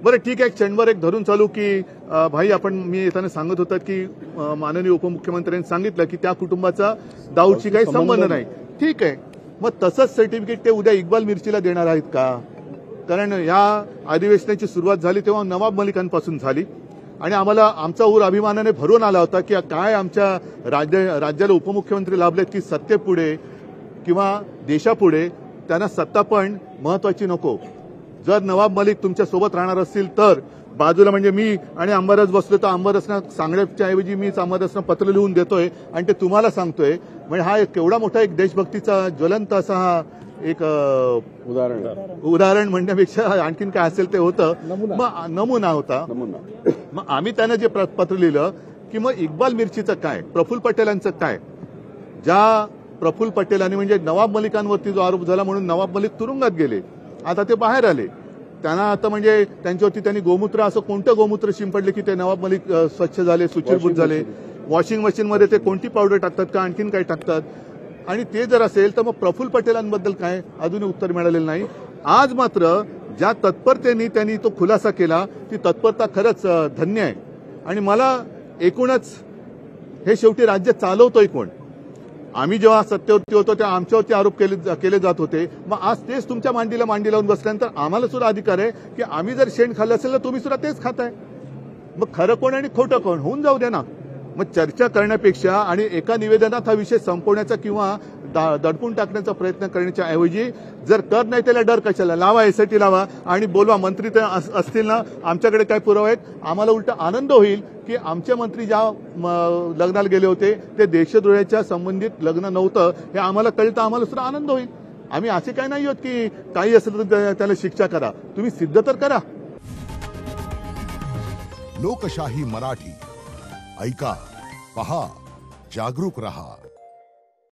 बरं ठीक आहे, क्षणभर एक धरून चालू की भाई मी येताना सांगत होता की माननीय उपमुख्यमंत्र्यांनी सांगितलं की त्या कुटुंबाचा दाऊदशी काही संबंध नाही. ठीक आहे, मग तसंच सर्टिफिकेट ते उद्या इक्बाल मिर्चीला देणार आहेत का? कारण या अधिवेशनाची सुरुवात झाली तेव्हा नवाब मलिकांपासून झाली आणि आम्हाला आमचा ऊर अभिमानाने भरून आला होता की काय आमच्या राज्याला उपमुख्यमंत्री लाभलेत की सत्तेपुढे किंवा देशापुढे त्यांना सत्ता पण महत्वाची नको. जर नवाब मलिक तुमच्या सोबत राहणार असतील तर बाजूला म्हणजे मी आणि अंबादास बसलो तर अंबादासना सांगण्याच्या ऐवजी मीच अंबादासना पत्र लिहून देतोय आणि ते तुम्हाला सांगतोय. म्हणजे हा केवढा मोठा एक देशभक्तीचा ज्वलंत असा हा एक उदाहरण म्हणण्यापेक्षा आणखीन काय असेल ते होतं. मग नमुना होता. मग आम्ही त्यांना जे पत्र लिहिलं की मग इक्बाल मिर्चीचं काय, प्रफुल्ल पटेलांचं काय. ज्या प्रफुल्ल पटेलांनी म्हणजे नवाब मलिकांवरती जो आरोप झाला म्हणून नवाब मलिक तुरुंगात गेले, आता ते बाहेर आले. त्यांना आता म्हणजे त्यांच्यावरती त्यांनी गोमूत्र असं कोणतं गोमूत्र शिंपडले की ते नवाब मलिक स्वच्छ झाले, सुचिरभूत झाले. वॉशिंग मशीनमध्ये ते कोणती पावडर टाकतात का आणखीन काय टाकतात. आणि ते जर असेल तर मग प्रफुल्ल पटेलांबद्दल काय अजूनही उत्तर मिळालेलं नाही. आज मात्र ज्या तत्परतेने त्यांनी तो खुलासा केला ती तत्परता खरंच धन्य आहे. आणि मला एकूणच हे शेवटी राज्य चालवतोय कोण. आम्ही जेव्हा सत्तेवरती होतो तेव्हा आमच्यावरती आरोप केले जात होते. मग आज तेच तुमच्या मांडी लावून बसल्यानंतर आम्हाला सुद्धा अधिकार आहे की आम्ही जर शेण खाल्लं असेल तर तुम्ही सुद्धा तेच खाताय. मग खरं कोण आणि खोटं कोण होऊन जाऊ द्या ना. मग चर्चा करण्यापेक्षा आणि एका निवेदनात हा विषय संपवण्याचा किंवा दडपून टाकण्याचा प्रयत्न करण्याच्या ऐवजी जर कर नाही त्याला डर कशाला, लावा एसआयटी लावा आणि बोलवा. मंत्री तर असतील ना, आमच्याकडे काय पुरावे आहेत. आम्हाला उलट आनंद होईल की आमचे मंत्री ज्या लग्नाला गेले होते ते देशद्रोहाच्या संबंधित लग्न नव्हतं हे आम्हाला कळतं. आम्हाला सुद्धा आनंद होईल. आम्ही असे काही नाही आहोत की काही असेल तर त्याला शिक्षा करा, तुम्ही सिद्ध तर करा. लोकशाही मराठी ऐका, पहा, जागरूक रहा.